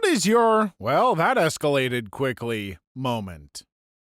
What is your, well, that escalated quickly moment?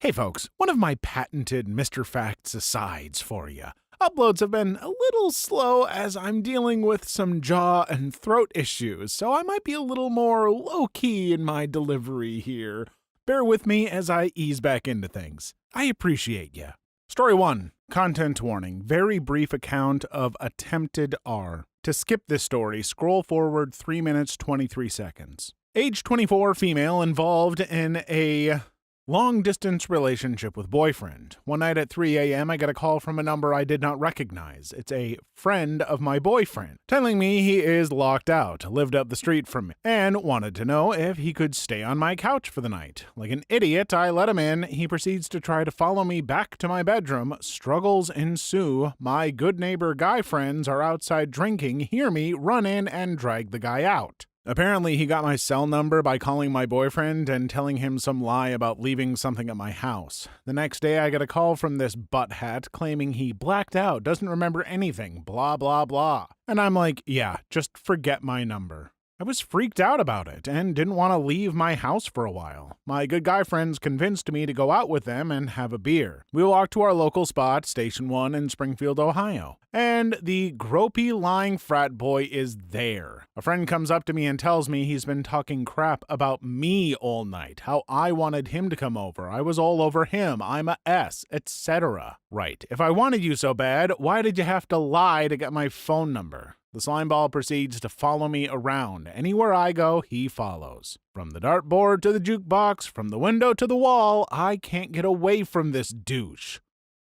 Hey folks, one of my patented Mr. Facts asides for you. Uploads have been a little slow as I'm dealing with some jaw and throat issues, so I might be a little more low-key in my delivery here. Bear with me as I ease back into things. I appreciate ya. Story 1. Content warning. Very brief account of attempted R. To skip this story, scroll forward 3 minutes 23 seconds. Age 24 female involved in a long-distance relationship with boyfriend. One night at 3 a.m., I got a call from a number I did not recognize. It's a friend of my boyfriend, telling me he is locked out, lived up the street from me, and wanted to know if he could stay on my couch for the night. Like an idiot, I let him in. He proceeds to try to follow me back to my bedroom. Struggles ensue. My good neighbor guy friends are outside drinking, hear me, run in, and drag the guy out. Apparently, he got my cell number by calling my boyfriend and telling him some lie about leaving something at my house. The next day, I get a call from this butthead claiming he blacked out, doesn't remember anything, blah, blah, blah. And I'm like, yeah, just forget my number. I was freaked out about it and didn't want to leave my house for a while. My good guy friends convinced me to go out with them and have a beer. We walked to our local spot, Station 1 in Springfield, Ohio. And the gropey lying frat boy is there. A friend comes up to me and tells me he's been talking crap about me all night, how I wanted him to come over, I was all over him, I'm a S, etc. Right, if I wanted you so bad, why did you have to lie to get my phone number? The slimeball proceeds to follow me around. Anywhere I go, he follows. From the dartboard to the jukebox, from the window to the wall, I can't get away from this douche.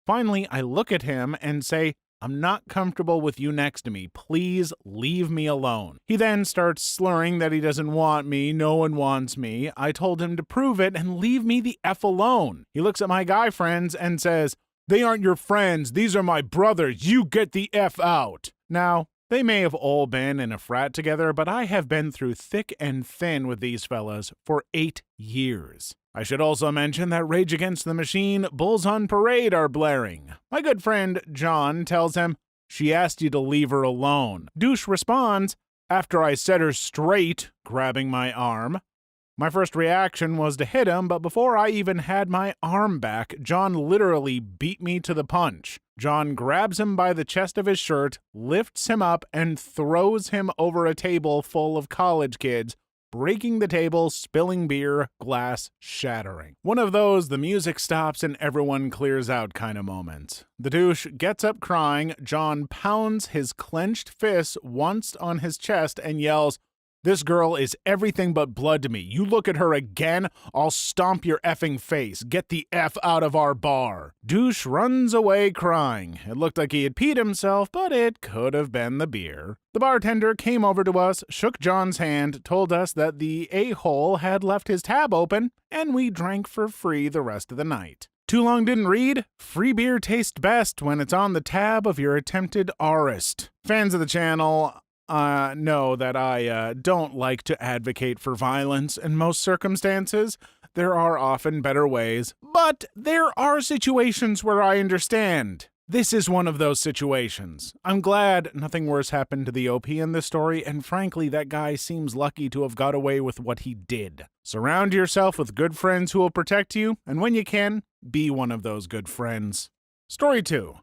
Finally, I look at him and say, I'm not comfortable with you next to me. Please leave me alone. He then starts slurring that he doesn't want me. No one wants me. I told him to prove it and leave me the F alone. He looks at my guy friends and says, they aren't your friends. These are my brothers. You get the F out. Now, they may have all been in a frat together, but I have been through thick and thin with these fellas for 8 years. I should also mention that Rage Against the Machine, Bulls on Parade are blaring. My good friend John tells him, she asked you to leave her alone. Douche responds, after I set her straight, grabbing my arm. My first reaction was to hit him, but before I even had my arm back, John literally beat me to the punch. John grabs him by the chest of his shirt, lifts him up, and throws him over a table full of college kids, breaking the table, spilling beer, glass shattering. One of those the music stops and everyone clears out kind of moments. The douche gets up crying. John pounds his clenched fist once on his chest and yells, this girl is everything but blood to me. You look at her again, I'll stomp your effing face. Get the F out of our bar. Douche runs away crying. It looked like he had peed himself, but it could have been the beer. The bartender came over to us, shook John's hand, told us that the a-hole had left his tab open, and we drank for free the rest of the night. Too long didn't read? Free beer tastes best when it's on the tab of your attempted arist. Fans of the channel know that I don't like to advocate for violence in most circumstances. There are often better ways, but there are situations where I understand. This is one of those situations. I'm glad nothing worse happened to the OP in this story, and frankly, that guy seems lucky to have got away with what he did. Surround yourself with good friends who will protect you, and when you can, be one of those good friends. Story 2.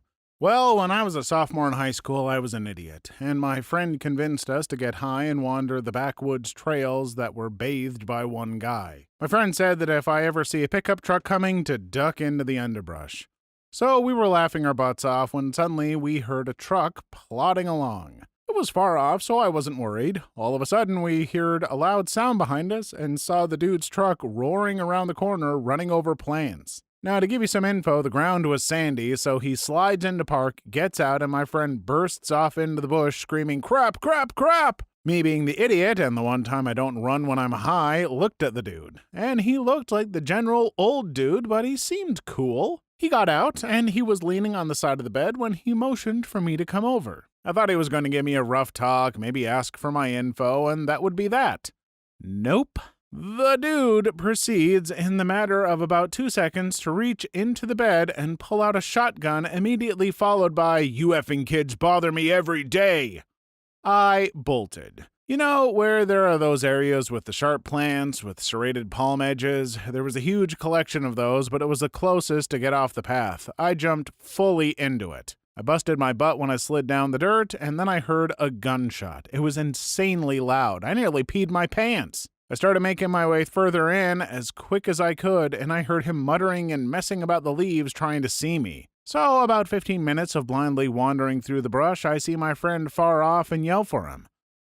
Well, when I was a sophomore in high school, I was an idiot, and my friend convinced us to get high and wander the backwoods trails that were bathed by one guy. My friend said that if I ever see a pickup truck coming, to duck into the underbrush. So we were laughing our butts off when suddenly we heard a truck plodding along. It was far off, so I wasn't worried. All of a sudden, we heard a loud sound behind us and saw the dude's truck roaring around the corner, running over plants. Now, to give you some info, the ground was sandy, so he slides into park, gets out, and my friend bursts off into the bush screaming, crap, crap, crap! Me being the idiot, and the one time I don't run when I'm high, looked at the dude. And he looked like the general old dude, but he seemed cool. He got out, and he was leaning on the side of the bed when he motioned for me to come over. I thought he was going to give me a rough talk, maybe ask for my info, and that would be that. Nope. The dude proceeds, in the matter of about 2 seconds, to reach into the bed and pull out a shotgun, immediately followed by, "You effing kids bother me every day." I bolted. You know, where there are those areas with the sharp plants, with serrated palm edges? There was a huge collection of those, but it was the closest to get off the path. I jumped fully into it. I busted my butt when I slid down the dirt, and then I heard a gunshot. It was insanely loud. I nearly peed my pants. I started making my way further in as quick as I could, and I heard him muttering and messing about the leaves trying to see me. So, about 15 minutes of blindly wandering through the brush, I see my friend far off and yell for him.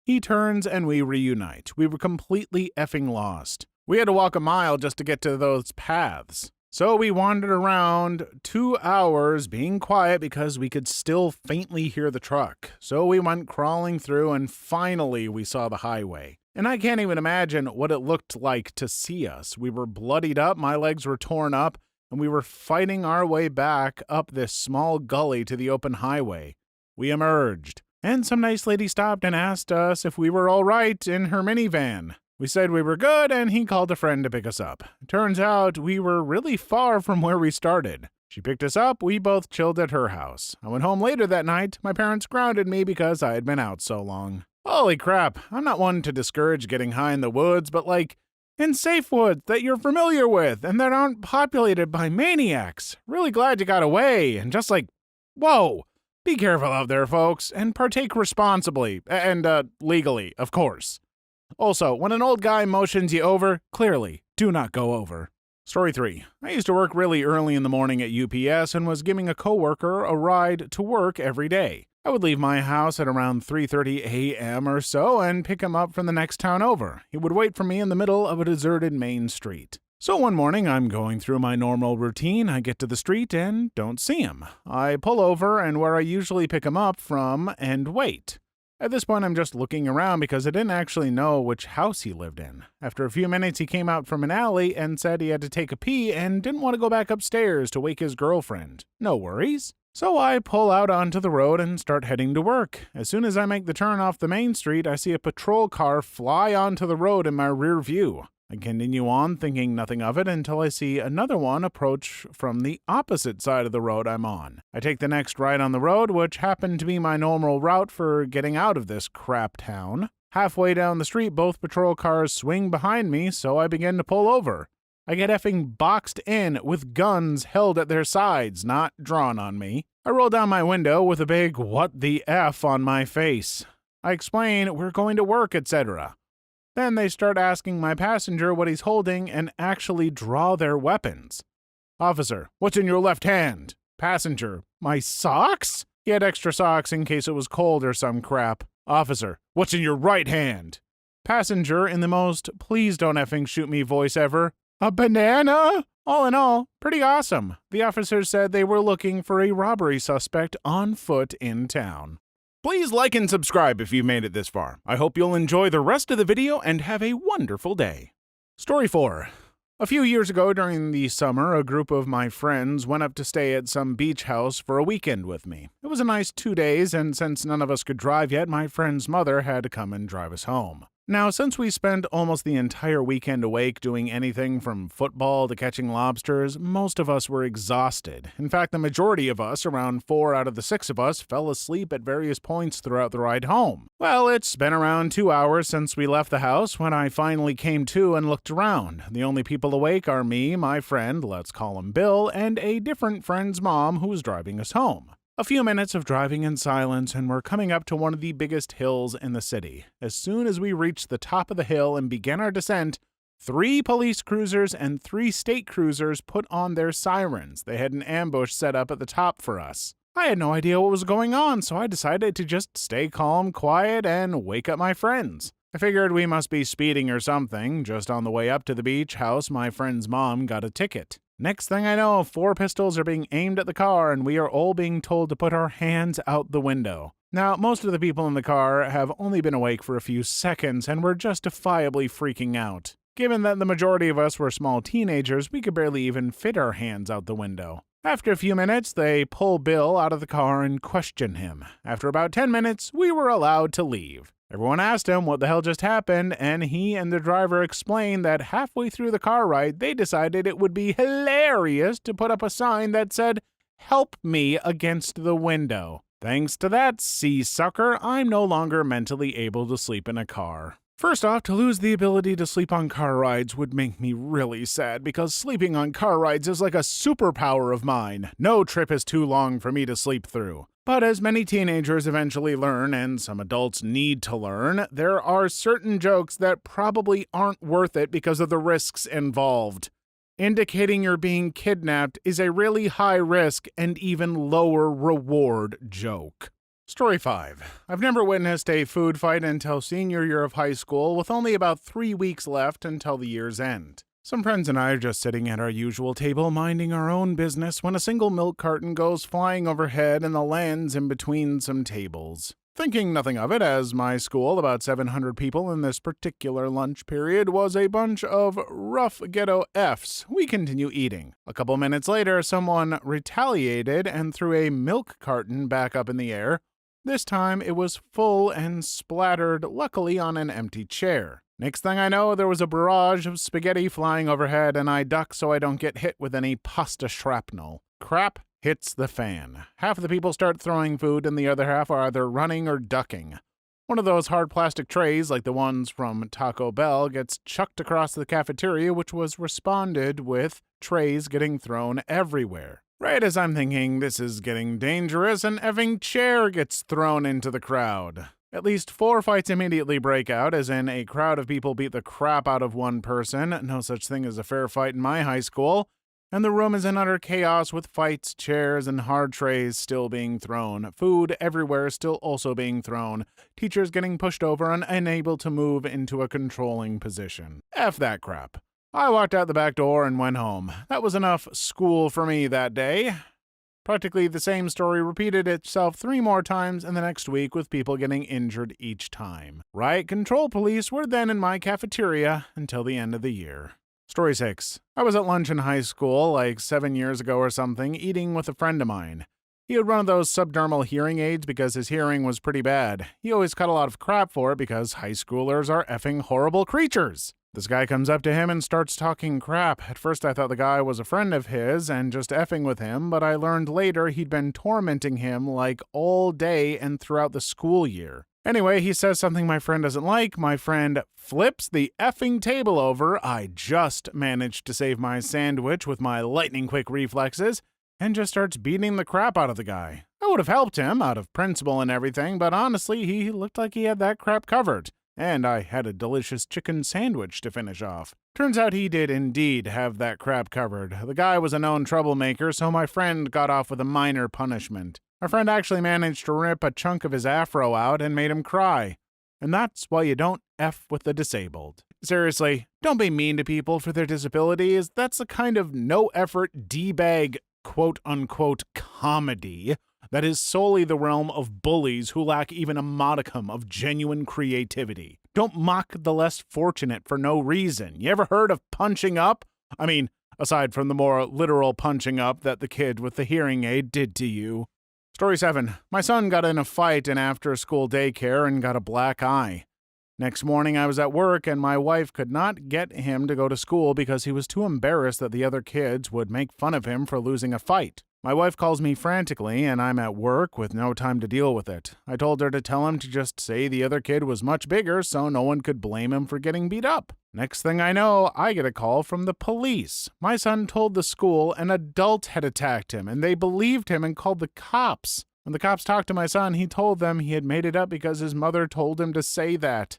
He turns and we reunite. We were completely effing lost. We had to walk a mile just to get to those paths. So we wandered around 2 hours being quiet because we could still faintly hear the truck. So we went crawling through and finally we saw the highway. And I can't even imagine what it looked like to see us. We were bloodied up, my legs were torn up, and we were fighting our way back up this small gully to the open highway. We emerged. And some nice lady stopped and asked us if we were all right in her minivan. We said we were good, and he called a friend to pick us up. Turns out we were really far from where we started. She picked us up, we both chilled at her house. I went home later that night. My parents grounded me because I had been out so long. Holy crap, I'm not one to discourage getting high in the woods, but in safe woods that you're familiar with and that aren't populated by maniacs. Really glad you got away, and just whoa! Be careful out there, folks, and partake responsibly, and legally, of course. Also, when an old guy motions you over, clearly, do not go over. Story 3. I used to work really early in the morning at UPS and was giving a coworker a ride to work every day. I would leave my house at around 3:30 a.m. or so and pick him up from the next town over. He would wait for me in the middle of a deserted main street. So one morning, I'm going through my normal routine. I get to the street and don't see him. I pull over and where I usually pick him up from and wait. At this point, I'm just looking around because I didn't actually know which house he lived in. After a few minutes, he came out from an alley and said he had to take a pee and didn't want to go back upstairs to wake his girlfriend. No worries. So I pull out onto the road and start heading to work. As soon as I make the turn off the main street, I see a patrol car fly onto the road in my rear view. I continue on, thinking nothing of it, until I see another one approach from the opposite side of the road I'm on. I take the next right on the road, which happened to be my normal route for getting out of this crap town. Halfway down the street, both patrol cars swing behind me, so I begin to pull over. I get effing boxed in with guns held at their sides, not drawn on me. I roll down my window with a big "what the F" on my face. I explain we're going to work, etc. Then they start asking my passenger what he's holding and actually draw their weapons. Officer, what's in your left hand? Passenger, my socks? He had extra socks in case it was cold or some crap. Officer, what's in your right hand? Passenger, in the most please don't effing shoot me voice ever. A banana? All in all, pretty awesome. The officers said they were looking for a robbery suspect on foot in town. Please like and subscribe if you've made it this far. I hope you'll enjoy the rest of the video and have a wonderful day. Story 4. A few years ago during the summer, a group of my friends went up to stay at some beach house for a weekend with me. It was a nice 2 days, and since none of us could drive yet, my friend's mother had to come and drive us home. Now, since we spent almost the entire weekend awake doing anything from football to catching lobsters, most of us were exhausted. In fact, the majority of us, around 4 out of the 6 of us, fell asleep at various points throughout the ride home. Well, it's been around 2 hours since we left the house when I finally came to and looked around. The only people awake are me, my friend, let's call him Bill, and a different friend's mom who was driving us home. A few minutes of driving in silence, and we're coming up to one of the biggest hills in the city. As soon as we reached the top of the hill and began our descent, 3 police cruisers and 3 state cruisers put on their sirens. They had an ambush set up at the top for us. I had no idea what was going on, so I decided to just stay calm, quiet, and wake up my friends. I figured we must be speeding or something. Just on the way up to the beach house, my friend's mom got a ticket. Next thing I know, 4 pistols are being aimed at the car, and we are all being told to put our hands out the window. Now, most of the people in the car have only been awake for a few seconds and were justifiably freaking out. Given that the majority of us were small teenagers, we could barely even fit our hands out the window. After a few minutes, they pull Bill out of the car and question him. After about 10 minutes, we were allowed to leave. Everyone asked him what the hell just happened, and he and the driver explained that halfway through the car ride, they decided it would be hilarious to put up a sign that said, "Help me," against the window. Thanks to that sea sucker, I'm no longer mentally able to sleep in a car. First off, to lose the ability to sleep on car rides would make me really sad because sleeping on car rides is like a superpower of mine. No trip is too long for me to sleep through. But as many teenagers eventually learn, and some adults need to learn, there are certain jokes that probably aren't worth it because of the risks involved. Indicating you're being kidnapped is a really high risk and even lower reward joke. Story 5. I've never witnessed a food fight until senior year of high school, with only about 3 weeks left until the year's end. Some friends and I are just sitting at our usual table minding our own business when a single milk carton goes flying overhead and lands in between some tables. Thinking nothing of it, as my school, about 700 people in this particular lunch period, was a bunch of rough ghetto Fs, we continue eating. A couple minutes later, someone retaliated and threw a milk carton back up in the air. This time, it was full and splattered, luckily on an empty chair. Next thing I know, there was a barrage of spaghetti flying overhead, and I duck so I don't get hit with any pasta shrapnel. Crap hits the fan. Half of the people start throwing food, and the other half are either running or ducking. One of those hard plastic trays, like the ones from Taco Bell, gets chucked across the cafeteria, which was responded with trays getting thrown everywhere. Right as I'm thinking this is getting dangerous, an effing chair gets thrown into the crowd. At least 4 fights immediately break out, as in a crowd of people beat the crap out of one person. No such thing as a fair fight in my high school. And the room is in utter chaos with fights, chairs, and hard trays still being thrown. Food everywhere still also being thrown. Teachers getting pushed over and unable to move into a controlling position. F that crap. I walked out the back door and went home. That was enough school for me that day. Practically the same story repeated itself 3 more times in the next week, with people getting injured each time. Riot control police were then in my cafeteria until the end of the year. Story 6. I was at lunch in high school, like 7 years ago or something, eating with a friend of mine. He had one of those subdermal hearing aids because his hearing was pretty bad. He always got a lot of crap for it because high schoolers are effing horrible creatures. This guy comes up to him and starts talking crap. At first I thought the guy was a friend of his and just effing with him, but I learned later he'd been tormenting him like all day and throughout the school year. Anyway, he says something my friend doesn't like. My friend flips the effing table over. I just managed to save my sandwich with my lightning-quick reflexes and just starts beating the crap out of the guy. I would have helped him out of principle and everything, but honestly, he looked like he had that crap covered. And I had a delicious chicken sandwich to finish off. Turns out he did indeed have that crap covered. The guy was a known troublemaker, so my friend got off with a minor punishment. My friend actually managed to rip a chunk of his afro out and made him cry. And that's why you don't F with the disabled. Seriously, don't be mean to people for their disabilities. That's the kind of no-effort, D-bag, quote-unquote comedy that is solely the realm of bullies who lack even a modicum of genuine creativity. Don't mock the less fortunate for no reason. You ever heard of punching up? I mean, aside from the more literal punching up that the kid with the hearing aid did to you. Story 7. My son got in a fight in after-school daycare and got a black eye. Next morning I was at work and my wife could not get him to go to school because he was too embarrassed that the other kids would make fun of him for losing a fight. My wife calls me frantically, and I'm at work with no time to deal with it. I told her to tell him to just say the other kid was much bigger so no one could blame him for getting beat up. Next thing I know, I get a call from the police. My son told the school an adult had attacked him, and they believed him and called the cops. When the cops talked to my son, he told them he had made it up because his mother told him to say that.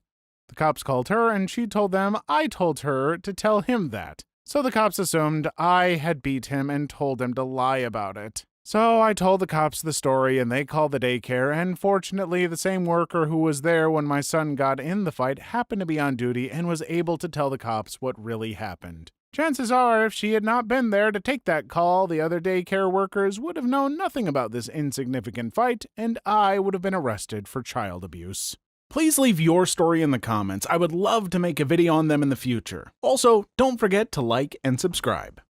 The cops called her, and she told them I told her to tell him that. So the cops assumed I had beat him and told him to lie about it. So I told the cops the story and they called the daycare, and fortunately the same worker who was there when my son got in the fight happened to be on duty and was able to tell the cops what really happened. Chances are if she had not been there to take that call, the other daycare workers would have known nothing about this insignificant fight and I would have been arrested for child abuse. Please leave your story in the comments. I would love to make a video on them in the future. Also, don't forget to like and subscribe.